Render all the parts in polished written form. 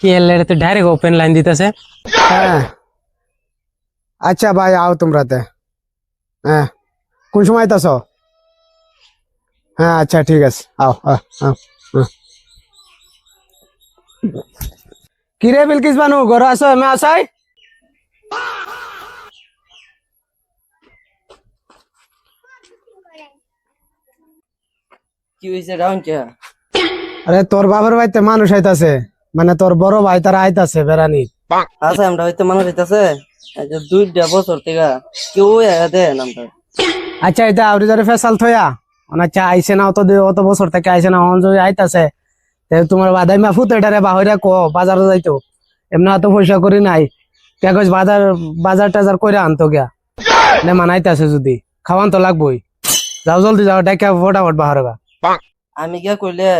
কি এলে তো ডাইরেক্ট ওপেন লাইন দিতেছে। হ্যাঁ আচ্ছা ভাই আও তোমরাতে। হ্যাঁ কোন সময় আইতাছ? হ্যাঁ আচ্ছা ঠিক আছে আও আও, আও, আও। কি রে বিলকিস বানু ঘর আছো এমে আসাই? কি হয়েছে রাউন কে? আরে তোর বাবার বাড়িতে মানুষ আইতাছে, মানে তোর বড় ভাই তারা আইতাছে বেড়ানি। আচ্ছা আমরা হয়তো মানুষ হইতাছে 2 বছর থেকে কেউ দেন আমরা। আচ্ছা এটা আউরি যারে ফেসাল থয়া আচ্ছা আইছে না অত বছর থেকে আইছে না অন যদি আইতাছে তোমার বাদাই মা ফুত এটারে বাহইরা কো বাজারে যাইতো এমনি এত পয়সা করি নাই কাগজ বাজার টাজার কইরা আনতো গিয়া নে মানাইতাছে যদি খাওয়ান তো লাগবই। যাও জলদি যাও ডাকা ফটাফট বাহারগা। আমি গিয়া কইলে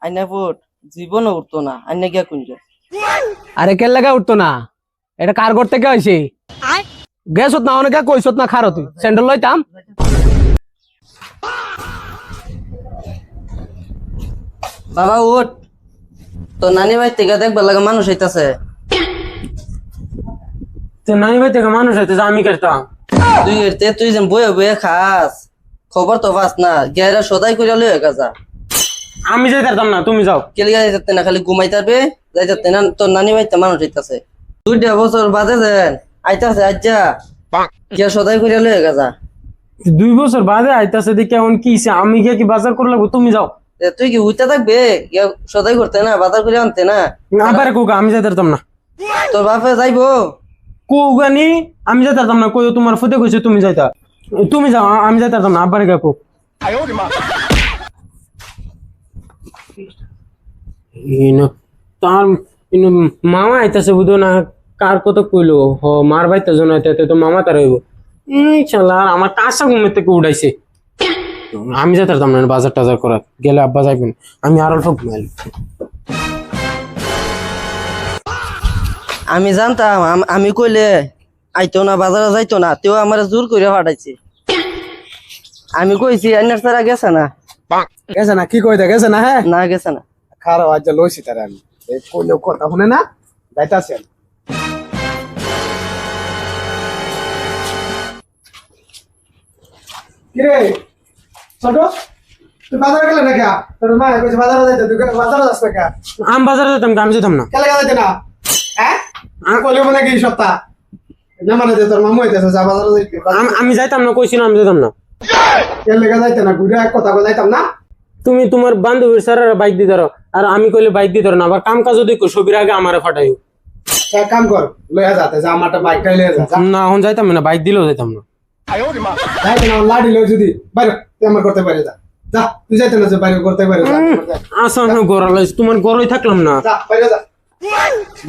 আইনা ফুট জীবন উঠতো না, আইনা গিয়া কইলে। আরে কেন লাগা উঠতো না? এটা কার ঘর থেকে আইছে? গেছত না অনেকে কইছত না খারো তুই স্যান্ডেল লইতাম। বাবা উঠ, তো নানি ভাই থেকে দেখবার লাগে মানুষ হইতাছে। তো নানি ভাই থেকে মানুষ হইতেছে আমি করতাম। তুই যেন বয়ে বয়ে খাস, খবর তো পাস না, গেরা সদাই করে লয়ে গেছা। আমি যাই পারতাম না, তুমি যাও। কেলে যাইতে না, খালি ঘুমাই থাকবে যাইতে না। তোর নানি ভাই মানুষ হইতাছে 2 বছর বাদে দেন আইতাছে আজ্জা গিয়া সদাই করে লয়ে গেছা। 2 বছর বাদে আইতাছে দেখে এমন কি আমি গিয়ে কি বাজার করে লাগবো? তুমি যাও। তুই কি উঠতে থাকবে, গিয়া সদাই করতে না, বাজার করে আনতে না। আবার কোকা আমি যাই পারতাম না। তোর বাপে যাইবো কোগানি আমি যাই পারতাম না। কই তোমার ফুটে কইছে তুমি যাইতা, তুমি যাও। আমি যাই পারতাম না। আবার গা কোক তার মামা আইতাছে বুঝো না কার কত কইলো হ মার বাইতে জন আইতে তো মামা তার হইব। শালা আমার কাঁচা ঘুমের থেকে উঠাইছে। আমি যাই পারতাম না বাজার টাজার করা, গেলে আব্বা যাইবেন। আমি আর অল্প ঘুমাইল। আমি জানতাম আমি কইলে আইতো না, বাজারে যাইতো না, তেও আমার জোর করে পাঠাইছে। আমি কইছি আইনার ছাড়া গেছে না। গেছে না? কি কইতে গেছে না? হ্যাঁ না গেছে না। খারাপ আজ লইছি তারা আমি এই কইলেও কথা শুনে না যাইতাছে। কিরে ছোট তুই বাজারে গেলে না কে? তোর মা কইছে বাজারে যাইতে, তুই বাজারে যাস না কে? আমি বাজারে যেতাম, আমি যেতাম না। কেলে যাইতে না? হ্যাঁ আমি কইলে মানে কি সপ্তাহ না মানে যে তোর মামু হইতেছে যা বাজারে যাইতে। আমি যাইতাম না, কইছিলাম আমি যেতাম না। কেলে যাইতে না? ঘুরে এক কথা কই যাইতাম না। তুমি তোমার বান্ধবীর স্যার বাইক দিয়ে ধরো, আর আমি কইলে বাইক দিয়ে ধরো না। আবার কাম কাজ যদি সবির আগে আমারে ফাটাইও। এক কাম কর লইয়া যাতে যা আমারটা বাইকটা লইয়া যা। না এখন যাইতাম না, বাইক দিলেও যাইতাম না। যাইতে না লাড়ি লই যদি বাইরে তুই আমার করতে পারে যা যা তুই যাইতে না যে বাইরে করতে পারে যা আসা না গড়া লাইছ, তোমার গড়ই থাকলাম না। যা বাইরে যা।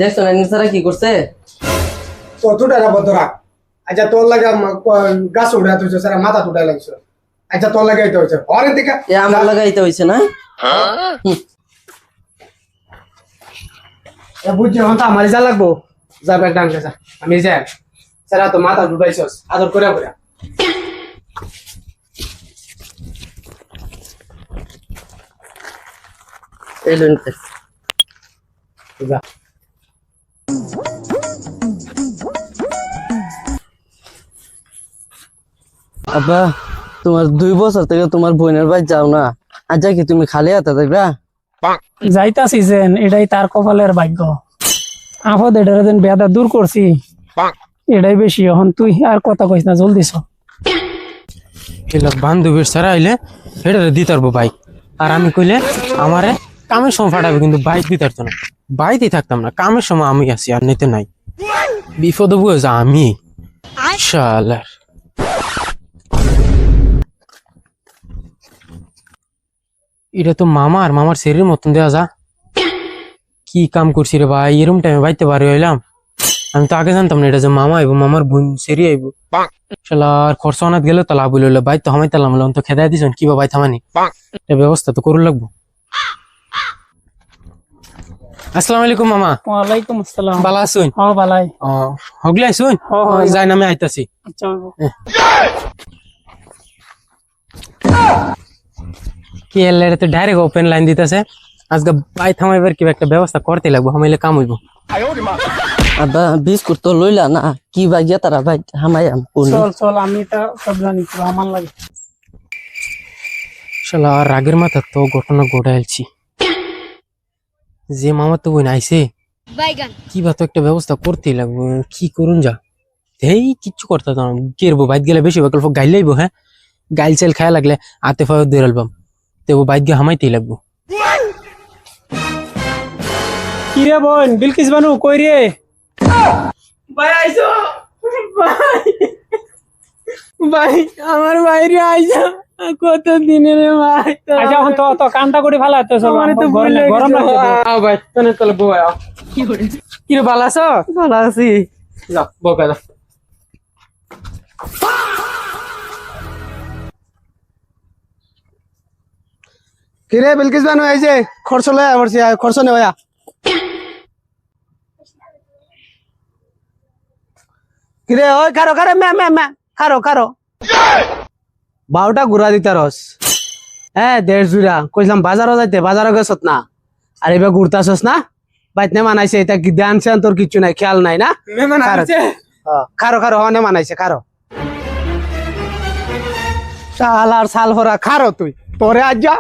দেখছো না আইনার ছাড়া কি করছে? তো তুটারা বদরা আচ্ছা তোর লাগে গাছ উড়া তুই সারা মাথা তুটাই লাগছ। আচ্ছা তোর লাগে আইতে হইছে আরে দেখা এ আমার লাগাইতে হইছে না। এ বুঝছি হন তো আমারই যা লাগবো। যা ব্যাগ ডান যা আমি যাই সারা তো মাথা তুটাইছস আদর করে করে। এই লইতে যা আব্বা, তোমার 2 বছর থেকে তোমার বোনের বাড়ি যাও না, আজ কি তুমি খালি হাতে যাইবা? যাইতাছি যেন এটাই তার কপালের ভাগ্য। আপদ এটার যেন বেদা দূর করছি এটাই বেশি। এখন তুই আর কথা কইস না, জলদি চ। এলা বান্ধবীর স্যার আইলে এটা দিতে পারবো বাইক, আর আমি কইলে আমারে কামের সময় ফাটাবে, কিন্তু বাইক দিতে পারতো না। বাইকই থাকতাম না, কামের সময় আমি আছি আর নিতে নাই। বিপদ বুঝা আমি শালার। এটা তো মামার শরীরের মতন দেওয়া যা। কি কাম করছি রে ভাই, এরম টাইমে বাইতে পারি হইলাম। আমি তো আগে জানতাম না এটা যে মামা আইবো, মামার বোন সেরি আইবো। শালার খরচ অনাথ গেলে তো লাভ হইলো, বাইক তো হামাই তালাম তো খেদাই দিছেন কিবা বাই থামানি। এটা ব্যবস্থা তো করু লাগবো। আসসালামু আলাইকুম মামা। ওয়ালাইকুম আসসালাম। ভালো আছুন? হ বালাই। ও হগলে আইছুন? যাই না আমি আইতাছি। আচ্ছা কি এলে তো ডাইরেক্ট ওপেন লাইন দিতেছে। আজকে বাই থামাইবার কি একটা ব্যবস্থা করতে লাগবো, হামাইলে কাম হইব। আব্বা বিস্কুট তো লইলা না, কি বাগিয়া তারা ভাই হামাইয়াম কোন চল চল, আমি তা সব জানি, তো আমার লাগে। শালা রাগের মাথা তো ঘটনা ঘটাইছি, যে মামা তো বোন আইছে কি বা তো একটা ব্যবস্থা করতেই লাগবো। কি করুন যা, এই কিচ্ছু করতে না, কেরবো বাইক গেলে বেশি গল্প গাইল লাইবো। হ্যাঁ, গাইল চাইল খায়া লাগলে আতে ফাও দিয়ে আলবাম, তো বাইক গিয়ে হামাইতেই লাগবো। কি রে বোন, বিলকিস বানু কই রে? ভাই আইসো, ভাই আমার বাইরে আইসা কত দিনের ভাই। আচ্ছা এখন তো তো কান্তা করে ফেলা তো চল, গরম লাগছে তো। আও ভাই তনে চলে বউ আও। কি রে ভালো আছো? ভালো আছি। যাও বকা যাও। কিরে বিলকিস বানু এই যে খরচ লয়া পড়ছি, খরচ নেওয়া কিরে ওই খারো খারে ম্যা ম্যা ম্যা খারো খারো বারোটা ঘুরা দিতে রস। হ্যাঁ 1.5 জুড়া কইলাম বাজারও যাইতে, বাজারও গেছত না, আর এবার ঘুরতাছস না, বাইতে মানাইছে এটা কি ধ্যান স্যান তোর কিচ্ছু নাই, খেয়াল নাই না? খারো খারো হনে মানাইছে খারো। শাল আর শাল হরা খারো তুই তোরে আজ যা।